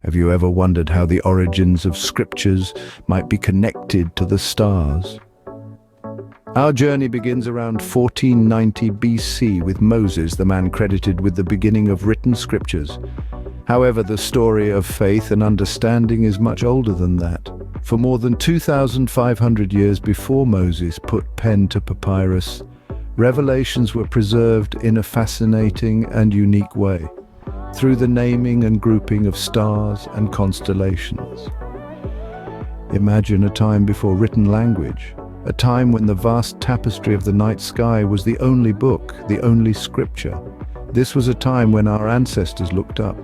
Have you ever wondered how the origins of scriptures might be connected to the stars? Our journey begins around 1490 BC with Moses, the man credited with the beginning of written scriptures. However, the story of faith and understanding is much older than that. For more than 2,500 years before Moses put pen to papyrus, revelations were preserved in a fascinating and unique way, through the naming and grouping of stars and constellations. Imagine a time before written language, a time when the vast tapestry of the night sky was the only book, the only scripture. This was a time when our ancestors looked up,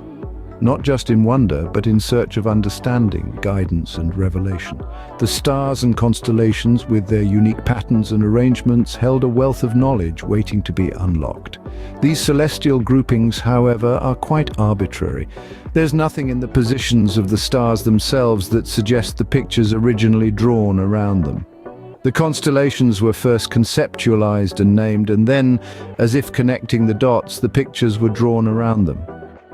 not just in wonder, but in search of understanding, guidance, and revelation. The stars and constellations, with their unique patterns and arrangements, held a wealth of knowledge waiting to be unlocked. These celestial groupings, however, are quite arbitrary. There's nothing in the positions of the stars themselves that suggest the pictures originally drawn around them. The constellations were first conceptualized and named, and then, as if connecting the dots, the pictures were drawn around them.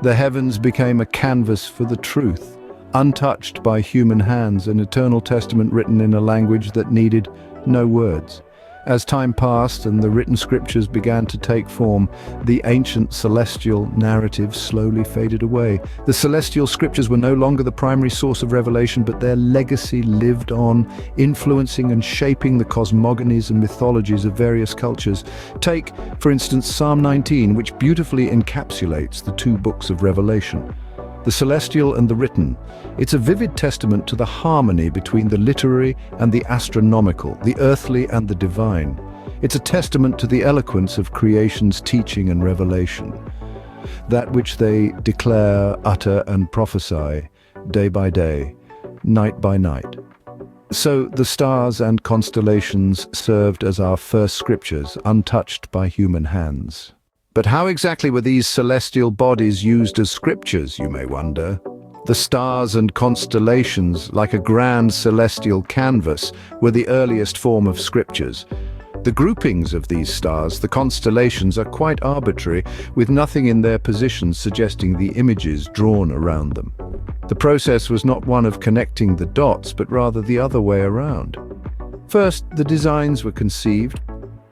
The heavens became a canvas for the truth, untouched by human hands, an eternal testament written in a language that needed no words. As time passed and the written scriptures began to take form, the ancient celestial narratives slowly faded away. The celestial scriptures were no longer the primary source of revelation, but their legacy lived on, influencing and shaping the cosmogonies and mythologies of various cultures. Take, for instance, Psalm 19, which beautifully encapsulates the two books of Revelation, the celestial and the written. It's a vivid testament to the harmony between the literary and the astronomical, the earthly and the divine. It's a testament to the eloquence of creation's teaching and revelation, that which they declare, utter, and prophesy, day by day, night by night. So the stars and constellations served as our first scriptures, untouched by human hands. But how exactly were these celestial bodies used as scriptures, you may wonder? The stars and constellations, like a grand celestial canvas, were the earliest form of scriptures. The groupings of these stars, the constellations, are quite arbitrary, with nothing in their positions suggesting the images drawn around them. The process was not one of connecting the dots, but rather the other way around. First, the designs were conceived,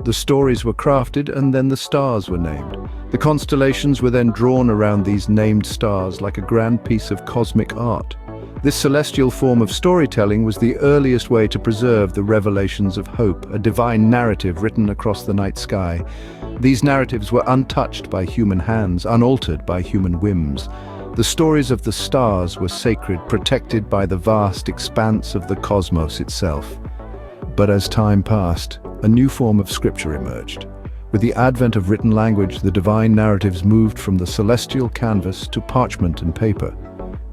the stories were crafted, and then the stars were named. The constellations were then drawn around these named stars like a grand piece of cosmic art. This celestial form of storytelling was the earliest way to preserve the revelations of hope, a divine narrative written across the night sky. These narratives were untouched by human hands, unaltered by human whims. The stories of the stars were sacred, protected by the vast expanse of the cosmos itself. But as time passed, a new form of scripture emerged. With the advent of written language, the divine narratives moved from the celestial canvas to parchment and paper.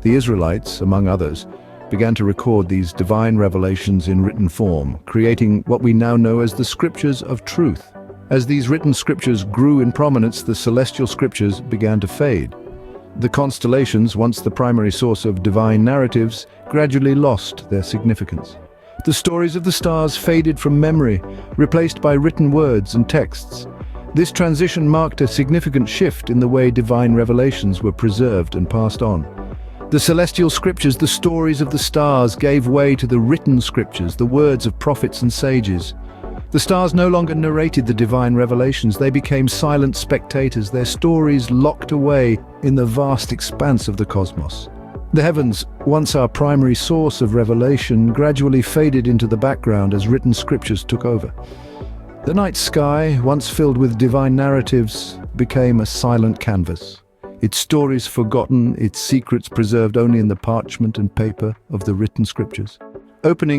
The Israelites, among others, began to record these divine revelations in written form, creating what we now know as the Scriptures of Truth. As these written scriptures grew in prominence, the celestial scriptures began to fade. The constellations, once the primary source of divine narratives, gradually lost their significance. The stories of the stars faded from memory, replaced by written words and texts. This transition marked a significant shift in the way divine revelations were preserved and passed on. The celestial scriptures, the stories of the stars, gave way to the written scriptures, the words of prophets and sages. The stars no longer narrated the divine revelations, they became silent spectators, their stories locked away in the vast expanse of the cosmos. The heavens, once our primary source of revelation, gradually faded into the background as written scriptures took over. The night sky, once filled with divine narratives, became a silent canvas, its stories forgotten, its secrets preserved only in the parchment and paper of the written scriptures.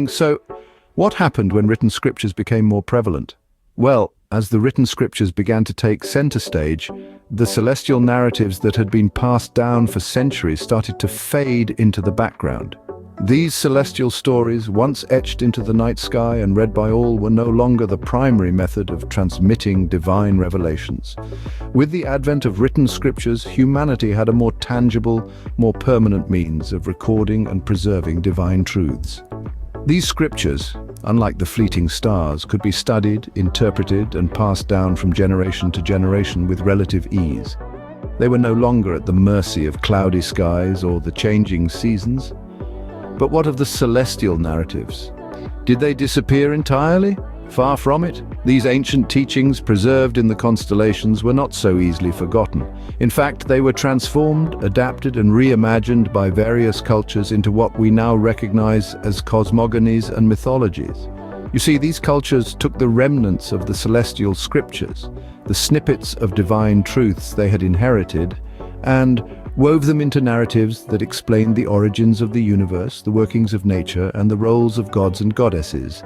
So, what happened when written scriptures became more prevalent? Well, as the written scriptures began to take center stage, the celestial narratives that had been passed down for centuries started to fade into the background. These celestial stories, once etched into the night sky and read by all, were no longer the primary method of transmitting divine revelations. With the advent of written scriptures, humanity had a more tangible, more permanent means of recording and preserving divine truths. These scriptures, unlike the fleeting stars, could be studied, interpreted, and passed down from generation to generation with relative ease. They were no longer at the mercy of cloudy skies or the changing seasons. But what of the celestial narratives? Did they disappear entirely? Far from it. These ancient teachings preserved in the constellations were not so easily forgotten. In fact, they were transformed, adapted, and reimagined by various cultures into what we now recognize as cosmogonies and mythologies. You see, these cultures took the remnants of the celestial scriptures, the snippets of divine truths they had inherited, and wove them into narratives that explained the origins of the universe, the workings of nature, and the roles of gods and goddesses.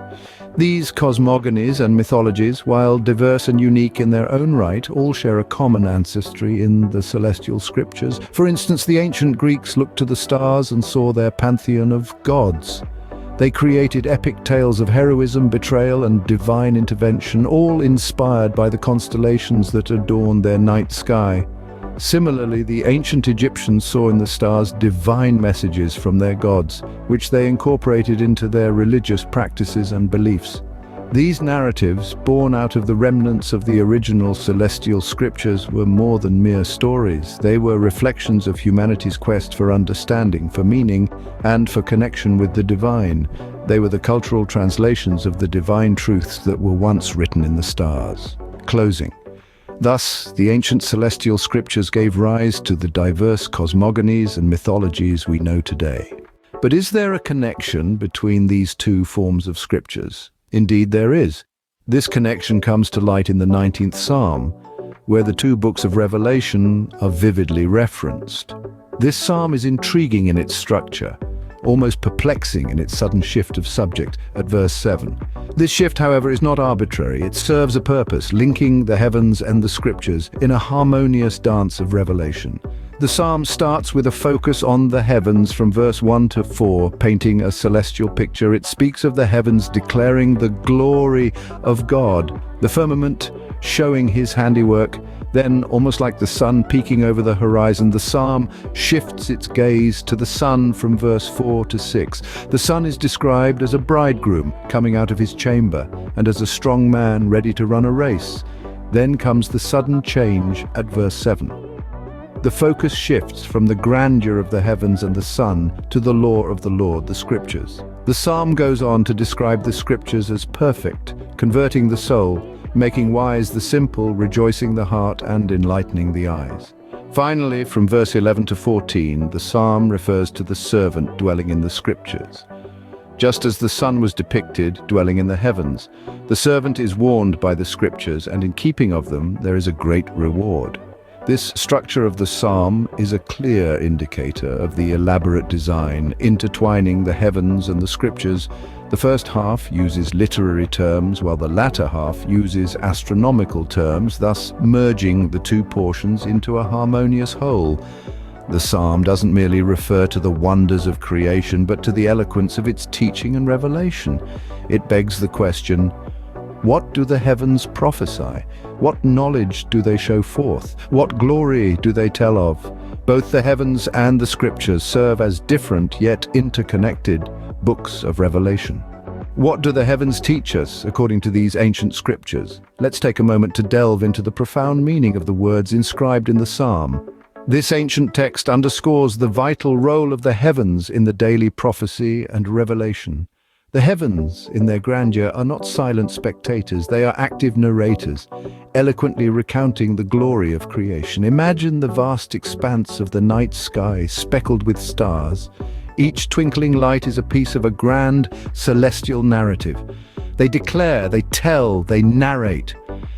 These cosmogonies and mythologies, while diverse and unique in their own right, all share a common ancestry in the celestial scriptures. For instance, the ancient Greeks looked to the stars and saw their pantheon of gods. They created epic tales of heroism, betrayal, and divine intervention, all inspired by the constellations that adorned their night sky. Similarly, the ancient Egyptians saw in the stars divine messages from their gods, which they incorporated into their religious practices and beliefs. These narratives, born out of the remnants of the original celestial scriptures, were more than mere stories. They were reflections of humanity's quest for understanding, for meaning, and for connection with the divine. They were the cultural translations of the divine truths that were once written in the stars. Closing. Thus, the ancient celestial scriptures gave rise to the diverse cosmogonies and mythologies we know today. But is there a connection between these two forms of scriptures? Indeed, there is. This connection comes to light in the 19th Psalm, where the two books of Revelation are vividly referenced. This psalm is intriguing in its structure, almost perplexing in its sudden shift of subject at verse 7. This shift, however, is not arbitrary. It serves a purpose, linking the heavens and the scriptures in a harmonious dance of revelation. The psalm starts with a focus on the heavens from verse 1 to 4, painting a celestial picture. It speaks of the heavens declaring the glory of God, the firmament showing his handiwork. Then, almost like the sun peeking over the horizon, the psalm shifts its gaze to the sun from verse 4 to 6. The sun is described as a bridegroom coming out of his chamber and as a strong man ready to run a race. Then comes the sudden change at verse 7. The focus shifts from the grandeur of the heavens and the sun to the law of the Lord, the scriptures. The psalm goes on to describe the scriptures as perfect, converting the soul, making wise the simple, rejoicing the heart, and enlightening the eyes. Finally, from verse 11 to 14, the psalm refers to the servant dwelling in the scriptures. Just as the Son was depicted dwelling in the heavens, the servant is warned by the scriptures, and in keeping of them there is a great reward. This structure of the psalm is a clear indicator of the elaborate design intertwining the heavens and the scriptures. The first half uses literary terms, while the latter half uses astronomical terms, thus merging the two portions into a harmonious whole. The psalm doesn't merely refer to the wonders of creation, but to the eloquence of its teaching and revelation. It begs the question, what do the heavens prophesy? What knowledge do they show forth? What glory do they tell of? Both the heavens and the scriptures serve as different yet interconnected books of revelation. What do the heavens teach us according to these ancient scriptures? Let's take a moment to delve into the profound meaning of the words inscribed in the psalm. This ancient text underscores the vital role of the heavens in the daily prophecy and revelation. The heavens, in their grandeur, are not silent spectators. They are active narrators, eloquently recounting the glory of creation. Imagine the vast expanse of the night sky, speckled with stars. Each twinkling light is a piece of a grand celestial narrative. They declare, they tell, they narrate.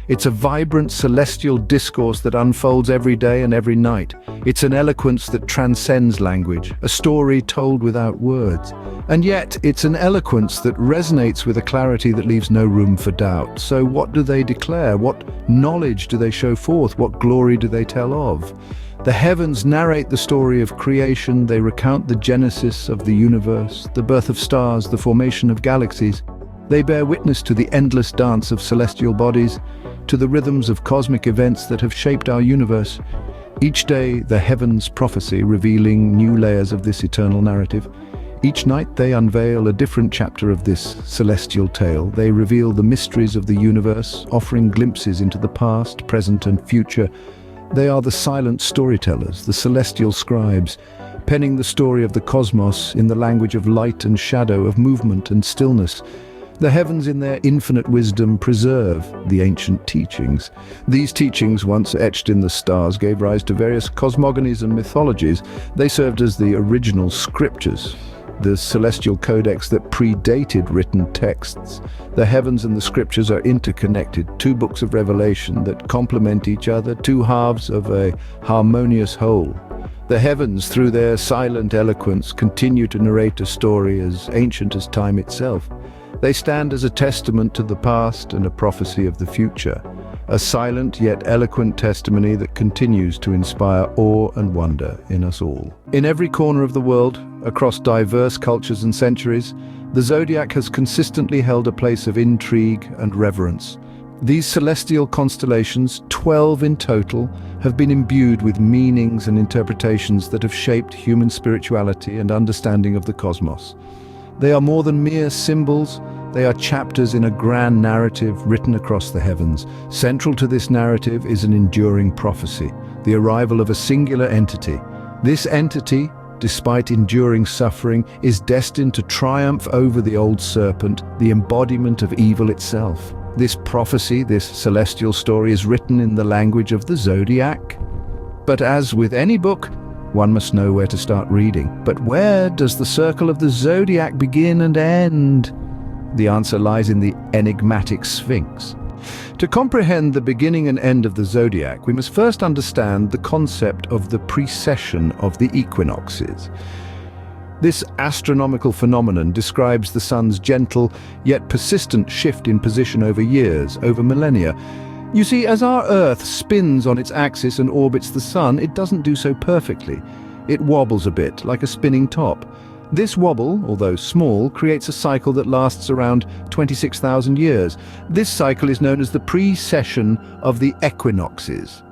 It's a vibrant celestial discourse that unfolds every day and every night. It's an eloquence that transcends language, a story told without words. And yet, it's an eloquence that resonates with a clarity that leaves no room for doubt. So what do they declare? What knowledge do they show forth? What glory do they tell of? The heavens narrate the story of creation. They recount the genesis of the universe, the birth of stars, the formation of galaxies. They bear witness to the endless dance of celestial bodies, to the rhythms of cosmic events that have shaped our universe. Each day, the heavens prophesy, revealing new layers of this eternal narrative. Each night, they unveil a different chapter of this celestial tale. They reveal the mysteries of the universe, offering glimpses into the past, present, and future. They are the silent storytellers, the celestial scribes, penning the story of the cosmos in the language of light and shadow, of movement and stillness. The heavens in their infinite wisdom preserve the ancient teachings. These teachings, once etched in the stars, gave rise to various cosmogonies and mythologies. They served as the original scriptures, the celestial codex that predated written texts. The heavens and the scriptures are interconnected, two books of revelation that complement each other, two halves of a harmonious whole. The heavens, through their silent eloquence, continue to narrate a story as ancient as time itself. They stand as a testament to the past and a prophecy of the future, a silent yet eloquent testimony that continues to inspire awe and wonder in us all. In every corner of the world, across diverse cultures and centuries, the zodiac has consistently held a place of intrigue and reverence. These celestial constellations, 12 in total, have been imbued with meanings and interpretations that have shaped human spirituality and understanding of the cosmos. They are more than mere symbols, they are chapters in a grand narrative written across the heavens. Central to this narrative is an enduring prophecy, the arrival of a singular entity. This entity, despite enduring suffering, is destined to triumph over the old serpent, the embodiment of evil itself. This prophecy, this celestial story, is written in the language of the zodiac. But as with any book, one must know where to start reading. But where does the circle of the zodiac begin and end? The answer lies in the enigmatic Sphinx. To comprehend the beginning and end of the zodiac, we must first understand the concept of the precession of the equinoxes. This astronomical phenomenon describes the sun's gentle yet persistent shift in position over years, over millennia. You see, as our Earth spins on its axis and orbits the sun, it doesn't do so perfectly. It wobbles a bit, like a spinning top. This wobble, although small, creates a cycle that lasts around 26,000 years. This cycle is known as the precession of the equinoxes,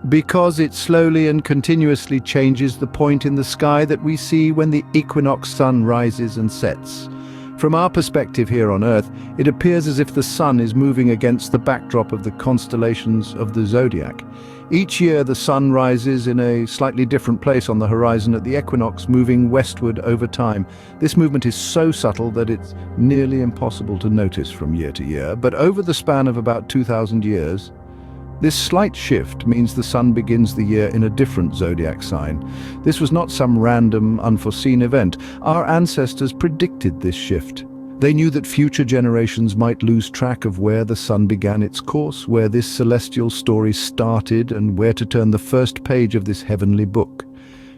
because it slowly and continuously changes the point in the sky that we see when the equinox sun rises and sets. From our perspective here on Earth, it appears as if the sun is moving against the backdrop of the constellations of the zodiac. Each year the sun rises in a slightly different place on the horizon at the equinox, moving westward over time. This movement is so subtle that it's nearly impossible to notice from year to year, but over the span of about 2,000 years, this slight shift means the sun begins the year in a different zodiac sign. This was not some random, unforeseen event. Our ancestors predicted this shift. They knew that future generations might lose track of where the sun began its course, where this celestial story started, and where to turn the first page of this heavenly book.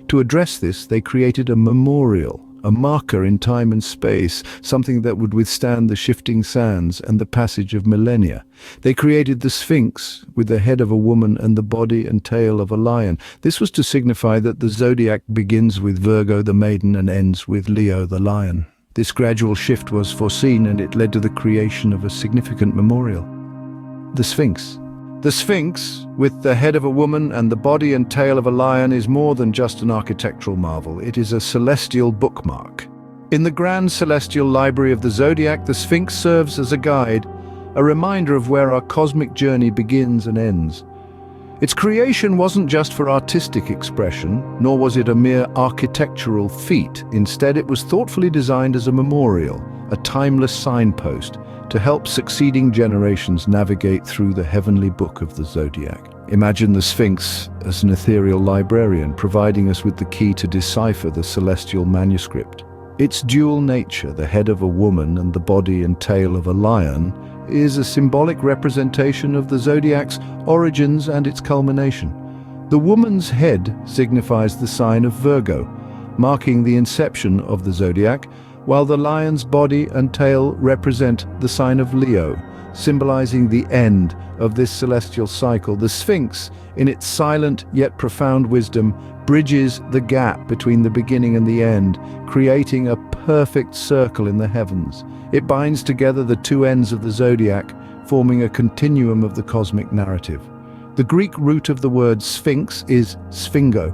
To address this, they created a memorial, a marker in time and space, something that would withstand the shifting sands and the passage of millennia. They created the Sphinx, with the head of a woman and the body and tail of a lion. This was to signify that the zodiac begins with Virgo the maiden and ends with Leo the lion. This gradual shift was foreseen, and it led to the creation of a significant memorial. The Sphinx. The Sphinx, with the head of a woman and the body and tail of a lion, is more than just an architectural marvel. It is a celestial bookmark. In the grand celestial library of the zodiac, the Sphinx serves as a guide, a reminder of where our cosmic journey begins and ends. Its creation wasn't just for artistic expression, nor was it a mere architectural feat. Instead, it was thoughtfully designed as a memorial, a timeless signpost, to help succeeding generations navigate through the heavenly book of the zodiac. Imagine the Sphinx as an ethereal librarian, providing us with the key to decipher the celestial manuscript. Its dual nature, the head of a woman and the body and tail of a lion, is a symbolic representation of the zodiac's origins and its culmination. The woman's head signifies the sign of Virgo, marking the inception of the zodiac, while the lion's body and tail represent the sign of Leo, symbolizing the end of this celestial cycle. The Sphinx, in its silent yet profound wisdom, bridges the gap between the beginning and the end, creating a perfect circle in the heavens. It binds together the two ends of the zodiac, forming a continuum of the cosmic narrative. The Greek root of the word sphinx is sphingo,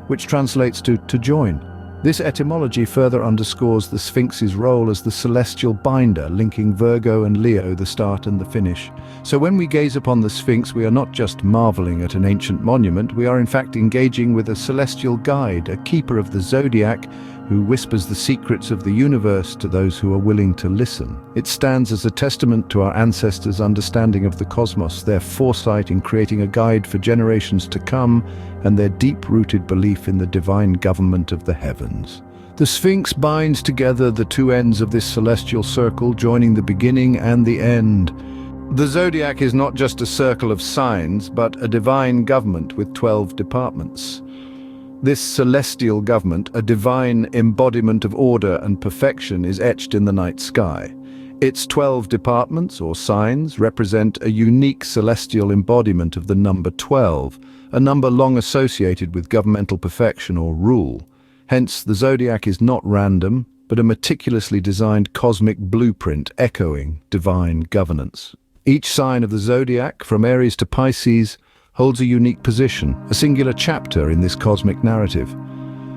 which translates to join. This etymology further underscores the Sphinx's role as the celestial binder, linking Virgo and Leo, the start and the finish. So when we gaze upon the Sphinx, we are not just marveling at an ancient monument, we are in fact engaging with a celestial guide, a keeper of the zodiac, who whispers the secrets of the universe to those who are willing to listen. It stands as a testament to our ancestors' understanding of the cosmos, their foresight in creating a guide for generations to come, and their deep-rooted belief in the divine government of the heavens. The Sphinx binds together the two ends of this celestial circle, joining the beginning and the end. The zodiac is not just a circle of signs, but a divine government with 12 departments. This celestial government, a divine embodiment of order and perfection, is etched in the night sky. Its 12 departments, or signs, represent a unique celestial embodiment of the number 12, a number long associated with governmental perfection or rule. Hence, the zodiac is not random, but a meticulously designed cosmic blueprint echoing divine governance. Each sign of the zodiac, from Aries to Pisces, holds a unique position, a singular chapter in this cosmic narrative.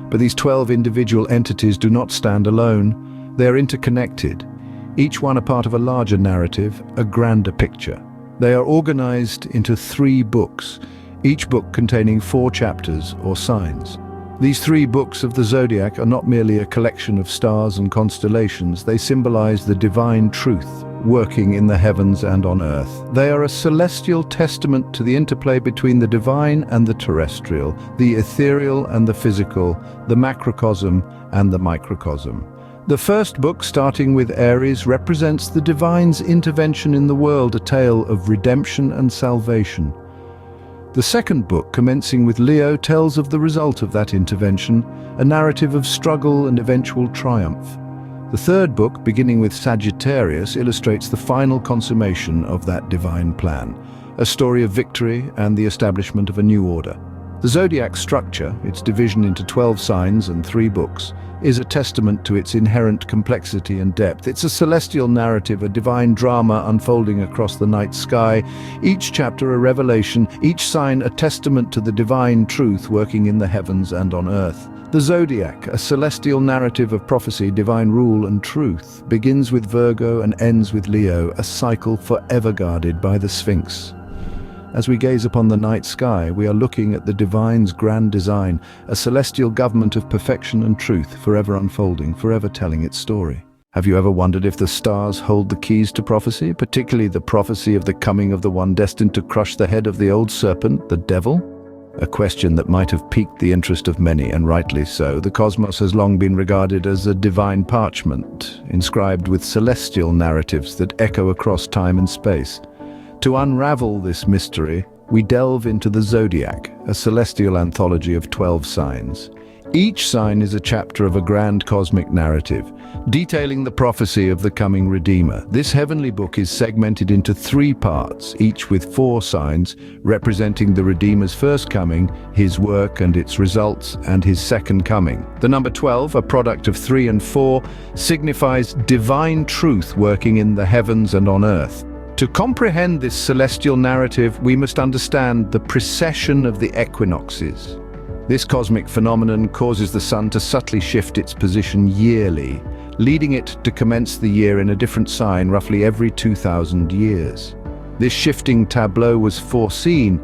But these 12 individual entities do not stand alone. They are interconnected, each one a part of a larger narrative, a grander picture. They are organized into 3 books, each book containing 4 chapters or signs. These 3 books of the zodiac are not merely a collection of stars and constellations, they symbolize the divine truth working in the heavens and on earth. They are a celestial testament to the interplay between the divine and the terrestrial, the ethereal and the physical, the macrocosm and the microcosm. The first book, starting with Aries, represents the divine's intervention in the world, a tale of redemption and salvation. The second book, commencing with Leo, tells of the result of that intervention, a narrative of struggle and eventual triumph. The third book, beginning with Sagittarius, illustrates the final consummation of that divine plan, a story of victory and the establishment of a new order. The zodiac structure, its division into 12 signs and 3 books, is a testament to its inherent complexity and depth. It's a celestial narrative, a divine drama unfolding across the night sky, each chapter a revelation, each sign a testament to the divine truth working in the heavens and on earth. The zodiac, a celestial narrative of prophecy, divine rule and truth, begins with Virgo and ends with Leo, a cycle forever guarded by the Sphinx. As we gaze upon the night sky, we are looking at the divine's grand design, a celestial government of perfection and truth, forever unfolding, forever telling its story. Have you ever wondered if the stars hold the keys to prophecy, particularly the prophecy of the coming of the one destined to crush the head of the old serpent, the devil? A question that might have piqued the interest of many, and rightly so. The cosmos has long been regarded as a divine parchment, inscribed with celestial narratives that echo across time and space. To unravel this mystery, we delve into the zodiac, a celestial anthology of 12 signs. Each sign is a chapter of a grand cosmic narrative, detailing the prophecy of the coming Redeemer. This heavenly book is segmented into 3 parts, each with 4 signs, representing the Redeemer's first coming, his work and its results, and his second coming. The number 12, a product of 3 and 4, signifies divine truth working in the heavens and on earth. To comprehend this celestial narrative, we must understand the precession of the equinoxes. This cosmic phenomenon causes the sun to subtly shift its position yearly, leading it to commence the year in a different sign roughly every 2,000 years. This shifting tableau was foreseen,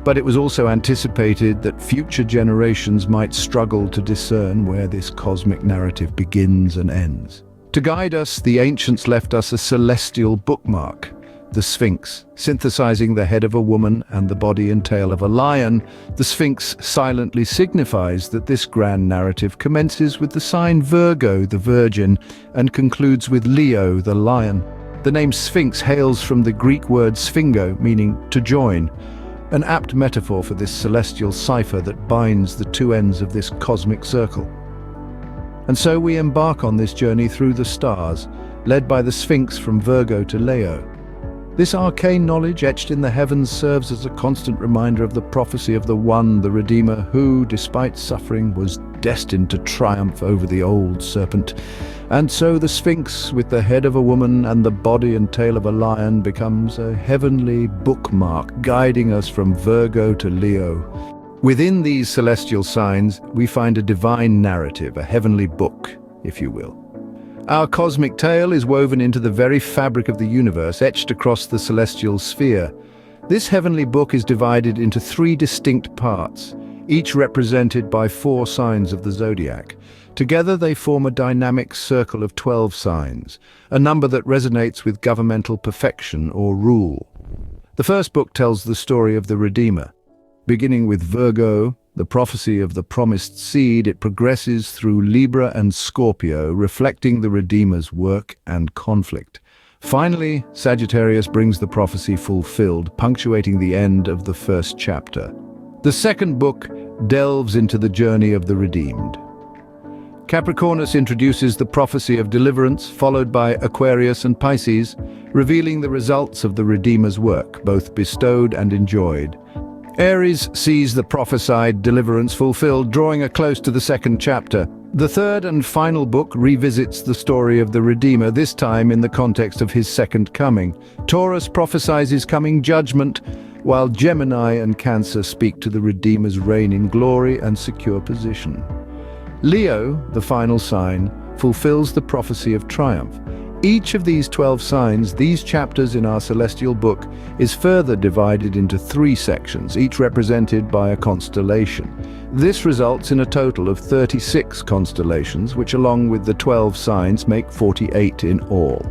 but it was also anticipated that future generations might struggle to discern where this cosmic narrative begins and ends. To guide us, the ancients left us a celestial bookmark, the Sphinx, synthesizing the head of a woman and the body and tail of a lion. The Sphinx silently signifies that this grand narrative commences with the sign Virgo, the Virgin, and concludes with Leo, the lion. The name Sphinx hails from the Greek word sphingo, meaning to join, an apt metaphor for this celestial cipher that binds the 2 ends of this cosmic circle. And so we embark on this journey through the stars, led by the Sphinx from Virgo to Leo. This arcane knowledge etched in the heavens serves as a constant reminder of the prophecy of the one, the Redeemer, who, despite suffering, was destined to triumph over the old serpent. And so the Sphinx, with the head of a woman and the body and tail of a lion, becomes a heavenly bookmark, guiding us from Virgo to Leo. Within these celestial signs, we find a divine narrative, a heavenly book, if you will. Our cosmic tale is woven into the very fabric of the universe, etched across the celestial sphere. This heavenly book is divided into 3 distinct parts, each represented by 4 signs of the zodiac. Together they form a dynamic circle of 12 signs, a number that resonates with governmental perfection or rule. The first book tells the story of the Redeemer. Beginning with Virgo, the prophecy of the promised seed, it progresses through Libra and Scorpio, reflecting the Redeemer's work and conflict. Finally, Sagittarius brings the prophecy fulfilled, punctuating the end of the first chapter. The second book delves into the journey of the redeemed. Capricornus introduces the prophecy of deliverance, followed by Aquarius and Pisces, revealing the results of the Redeemer's work, both bestowed and enjoyed. Aries sees the prophesied deliverance fulfilled, drawing a close to the second chapter. The third and final book revisits the story of the Redeemer, this time in the context of his second coming. Taurus prophesies his coming judgment, while Gemini and Cancer speak to the Redeemer's reign in glory and secure position. Leo, the final sign, fulfills the prophecy of triumph. Each of these 12 signs, these chapters in our celestial book, is further divided into 3 sections, each represented by a constellation. This results in a total of 36 constellations, which along with the 12 signs make 48 in all.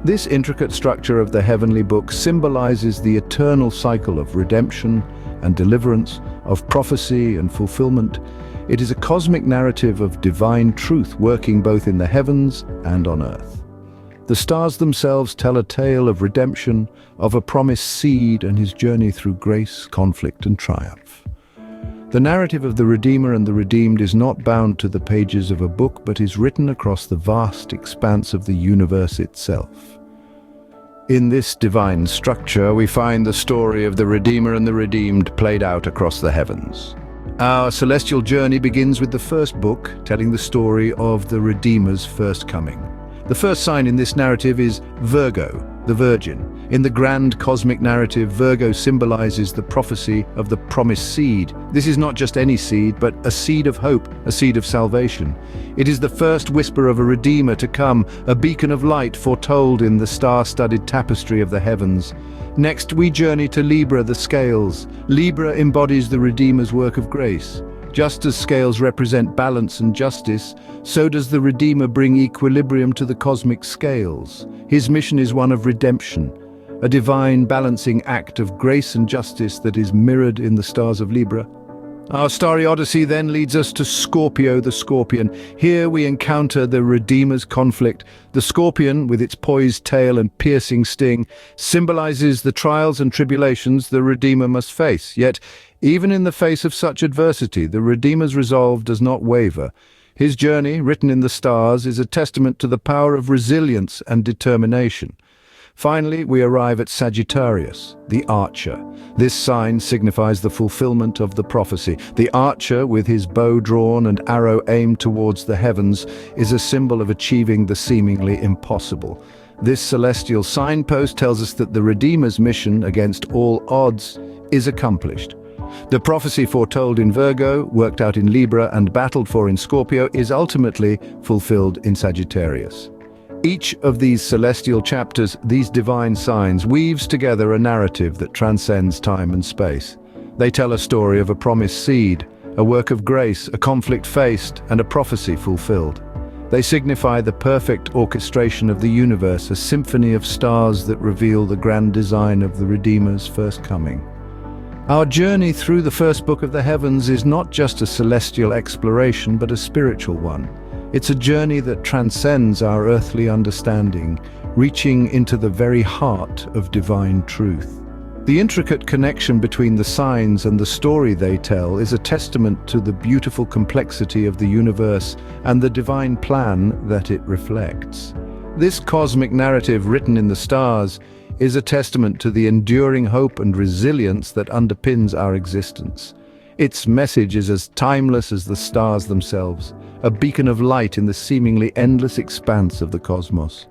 This intricate structure of the heavenly book symbolizes the eternal cycle of redemption and deliverance, of prophecy and fulfillment. It is a cosmic narrative of divine truth working both in the heavens and on earth. The stars themselves tell a tale of redemption, of a promised seed and his journey through grace, conflict, and triumph. The narrative of the Redeemer and the redeemed is not bound to the pages of a book, but is written across the vast expanse of the universe itself. In this divine structure, we find the story of the Redeemer and the redeemed played out across the heavens. Our celestial journey begins with the first book, telling the story of the Redeemer's first coming. The first sign in this narrative is Virgo, the Virgin. In the grand cosmic narrative, Virgo symbolizes the prophecy of the promised seed. This is not just any seed, but a seed of hope, a seed of salvation. It is the first whisper of a Redeemer to come, a beacon of light foretold in the star-studded tapestry of the heavens. Next, we journey to Libra, the scales. Libra embodies the Redeemer's work of grace. Just as scales represent balance and justice, so does the Redeemer bring equilibrium to the cosmic scales. His mission is one of redemption, a divine balancing act of grace and justice that is mirrored in the stars of Libra. Our starry odyssey then leads us to Scorpio, the Scorpion. Here we encounter the Redeemer's conflict. The Scorpion, with its poised tail and piercing sting, symbolizes the trials and tribulations the Redeemer must face. Yet, even in the face of such adversity, the Redeemer's resolve does not waver. His journey, written in the stars, is a testament to the power of resilience and determination. Finally, we arrive at Sagittarius, the archer. This sign signifies the fulfillment of the prophecy. The archer, with his bow drawn and arrow aimed towards the heavens, is a symbol of achieving the seemingly impossible. This celestial signpost tells us that the Redeemer's mission against all odds is accomplished. The prophecy foretold in Virgo, worked out in Libra, and battled for in Scorpio is ultimately fulfilled in Sagittarius. Each of these celestial chapters, these divine signs, weaves together a narrative that transcends time and space. They tell a story of a promised seed, a work of grace, a conflict faced, and a prophecy fulfilled. They signify the perfect orchestration of the universe, a symphony of stars that reveal the grand design of the Redeemer's first coming. Our journey through the first book of the heavens is not just a celestial exploration, but a spiritual one. It's a journey that transcends our earthly understanding, reaching into the very heart of divine truth. The intricate connection between the signs and the story they tell is a testament to the beautiful complexity of the universe and the divine plan that it reflects. This cosmic narrative written in the stars is a testament to the enduring hope and resilience that underpins our existence. Its message is as timeless as the stars themselves, a beacon of light in the seemingly endless expanse of the cosmos.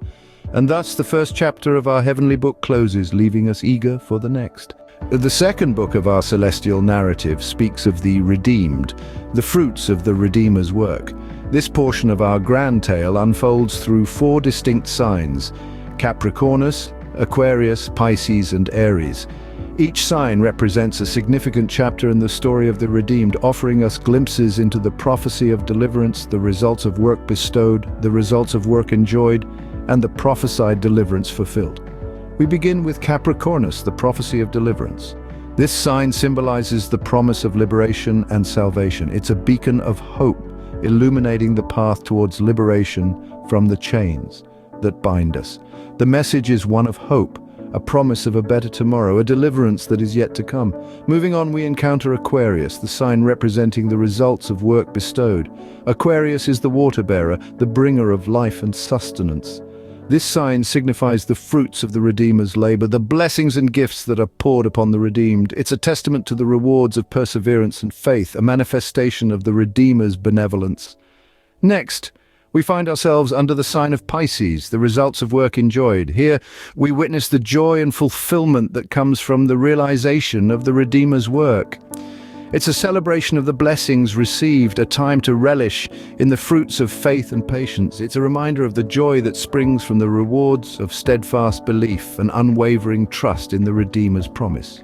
And thus the first chapter of our heavenly book closes, leaving us eager for the next. The second book of our celestial narrative speaks of the redeemed, the fruits of the Redeemer's work. This portion of our grand tale unfolds through four distinct signs: Capricornus, Aquarius, Pisces, and Aries. Each sign represents a significant chapter in the story of the redeemed, offering us glimpses into the prophecy of deliverance, the results of work bestowed, the results of work enjoyed, and the prophesied deliverance fulfilled. We begin with Capricornus, the prophecy of deliverance. This sign symbolizes the promise of liberation and salvation. It's a beacon of hope, illuminating the path towards liberation from the chains that bind us. The message is one of hope, a promise of a better tomorrow, a deliverance that is yet to come. Moving on, we encounter Aquarius, the sign representing the results of work bestowed. Aquarius is the water bearer, the bringer of life and sustenance. This sign signifies the fruits of the Redeemer's labor, the blessings and gifts that are poured upon the redeemed. It's a testament to the rewards of perseverance and faith, a manifestation of the Redeemer's benevolence. Next, we find ourselves under the sign of Pisces, the results of work enjoyed. Here, we witness the joy and fulfillment that comes from the realization of the Redeemer's work. It's a celebration of the blessings received, a time to relish in the fruits of faith and patience. It's a reminder of the joy that springs from the rewards of steadfast belief and unwavering trust in the Redeemer's promise.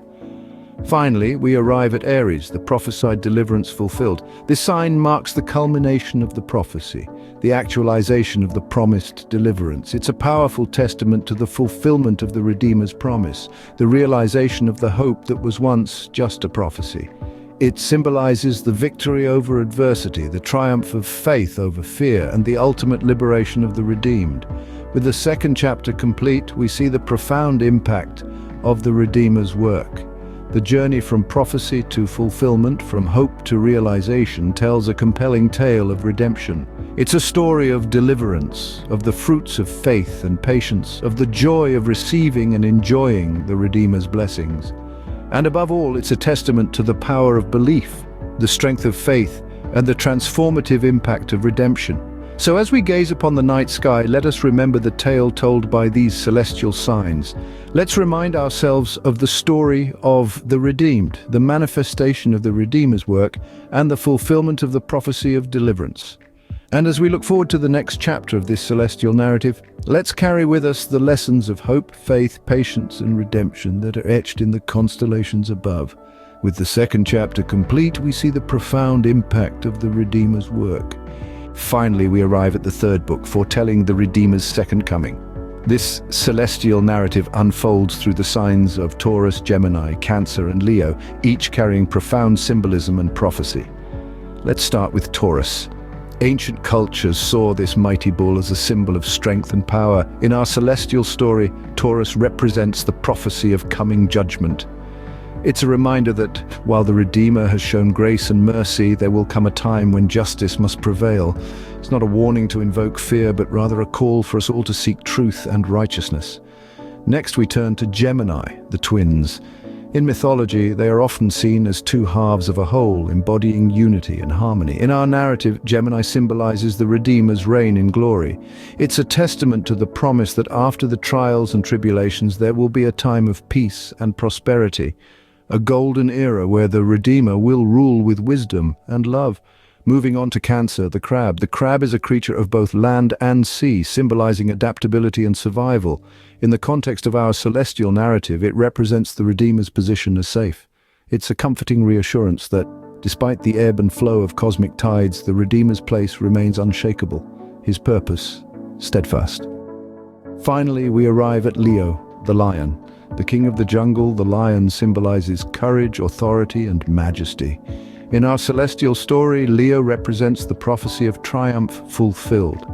Finally, we arrive at Aries, the prophesied deliverance fulfilled. This sign marks the culmination of the prophecy, the actualization of the promised deliverance. It's a powerful testament to the fulfillment of the Redeemer's promise, the realization of the hope that was once just a prophecy. It symbolizes the victory over adversity, the triumph of faith over fear, and the ultimate liberation of the redeemed. With the second chapter complete, we see the profound impact of the Redeemer's work. The journey from prophecy to fulfillment, from hope to realization, tells a compelling tale of redemption. It's a story of deliverance, of the fruits of faith and patience, of the joy of receiving and enjoying the Redeemer's blessings. And above all, it's a testament to the power of belief, the strength of faith, and the transformative impact of redemption. So as we gaze upon the night sky, let us remember the tale told by these celestial signs. Let's remind ourselves of the story of the redeemed, the manifestation of the Redeemer's work, and the fulfillment of the prophecy of deliverance. And as we look forward to the next chapter of this celestial narrative, let's carry with us the lessons of hope, faith, patience, and redemption that are etched in the constellations above. With the second chapter complete, we see the profound impact of the Redeemer's work. Finally, we arrive at the third book, foretelling the Redeemer's second coming. This celestial narrative unfolds through the signs of Taurus, Gemini, Cancer, and Leo, each carrying profound symbolism and prophecy. Let's start with Taurus. Ancient cultures saw this mighty bull as a symbol of strength and power. In our celestial story, Taurus represents the prophecy of coming judgment. It's a reminder that while the Redeemer has shown grace and mercy, there will come a time when justice must prevail. It's not a warning to invoke fear, but rather a call for us all to seek truth and righteousness. Next, we turn to Gemini, the twins. In mythology, they are often seen as two halves of a whole, embodying unity and harmony. In our narrative, Gemini symbolizes the Redeemer's reign in glory. It's a testament to the promise that after the trials and tribulations, there will be a time of peace and prosperity, a golden era where the Redeemer will rule with wisdom and love. Moving on to Cancer, the crab. The crab is a creature of both land and sea, symbolizing adaptability and survival. In the context of our celestial narrative, it represents the Redeemer's position as safe. It's a comforting reassurance that, despite the ebb and flow of cosmic tides, the Redeemer's place remains unshakable, his purpose steadfast. Finally, we arrive at Leo, the lion. The king of the jungle, the lion symbolizes courage, authority, and majesty. In our celestial story, Leo represents the prophecy of triumph fulfilled.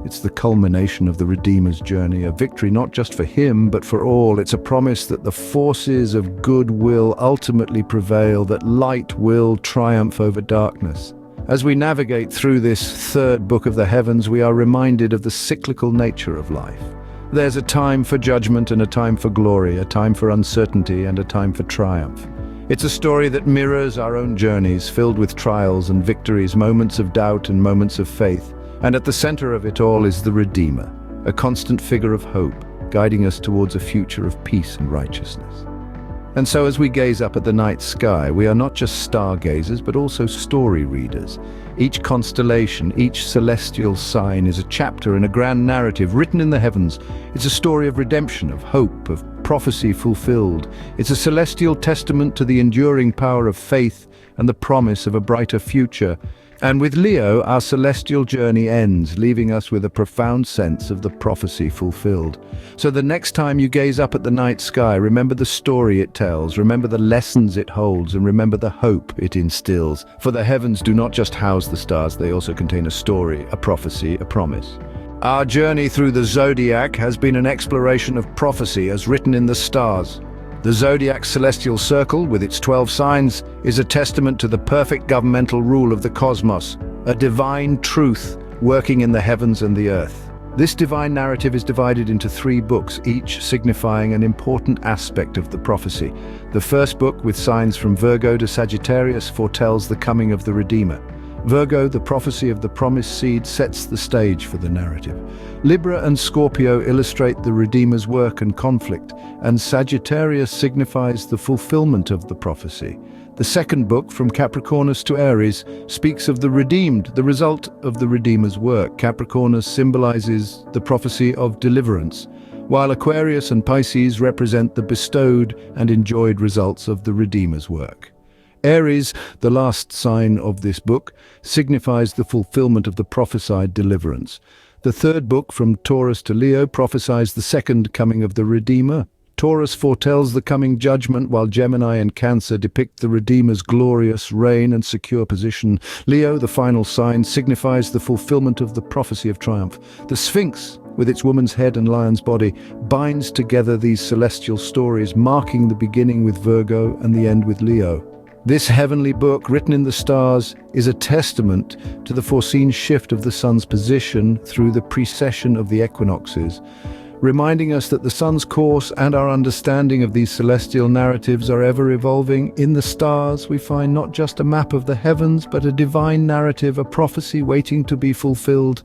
It's the culmination of the Redeemer's journey, a victory not just for him, but for all. It's a promise that the forces of good will ultimately prevail, that light will triumph over darkness. As we navigate through this third book of the heavens, we are reminded of the cyclical nature of life. There's a time for judgment and a time for glory, a time for uncertainty and a time for triumph. It's a story that mirrors our own journeys, filled with trials and victories, moments of doubt and moments of faith. And at the center of it all is the Redeemer, a constant figure of hope, guiding us towards a future of peace and righteousness. And so as we gaze up at the night sky, we are not just stargazers, but also story readers. Each constellation, each celestial sign is a chapter in a grand narrative written in the heavens. It's a story of redemption, of hope, of prophecy fulfilled. It's a celestial testament to the enduring power of faith and the promise of a brighter future. And with Leo, our celestial journey ends, leaving us with a profound sense of the prophecy fulfilled. So the next time you gaze up at the night sky, remember the story it tells, remember the lessons it holds, and remember the hope it instills. For the heavens do not just house the stars, they also contain a story, a prophecy, a promise. Our journey through the zodiac has been an exploration of prophecy as written in the stars. The zodiac celestial circle, with its 12 signs, is a testament to the perfect governmental rule of the cosmos, a divine truth working in the heavens and the earth. This divine narrative is divided into 3 books, each signifying an important aspect of the prophecy. The first book, with signs from Virgo to Sagittarius, foretells the coming of the Redeemer. Virgo, the prophecy of the promised seed, sets the stage for the narrative. Libra and Scorpio illustrate the Redeemer's work and conflict, and Sagittarius signifies the fulfillment of the prophecy. The second book, from Capricornus to Aries, speaks of the redeemed, the result of the Redeemer's work. Capricornus symbolizes the prophecy of deliverance, while Aquarius and Pisces represent the bestowed and enjoyed results of the Redeemer's work. Aries, the last sign of this book, signifies the fulfillment of the prophesied deliverance. The third book, from Taurus to Leo, prophesies the second coming of the Redeemer. Taurus foretells the coming judgment, while Gemini and Cancer depict the Redeemer's glorious reign and secure position. Leo, the final sign, signifies the fulfillment of the prophecy of triumph. The Sphinx, with its woman's head and lion's body, binds together these celestial stories, marking the beginning with Virgo and the end with Leo. This heavenly book, written in the stars, is a testament to the foreseen shift of the sun's position through the precession of the equinoxes, reminding us that the sun's course and our understanding of these celestial narratives are ever evolving. In the stars, we find not just a map of the heavens, but a divine narrative, a prophecy waiting to be fulfilled.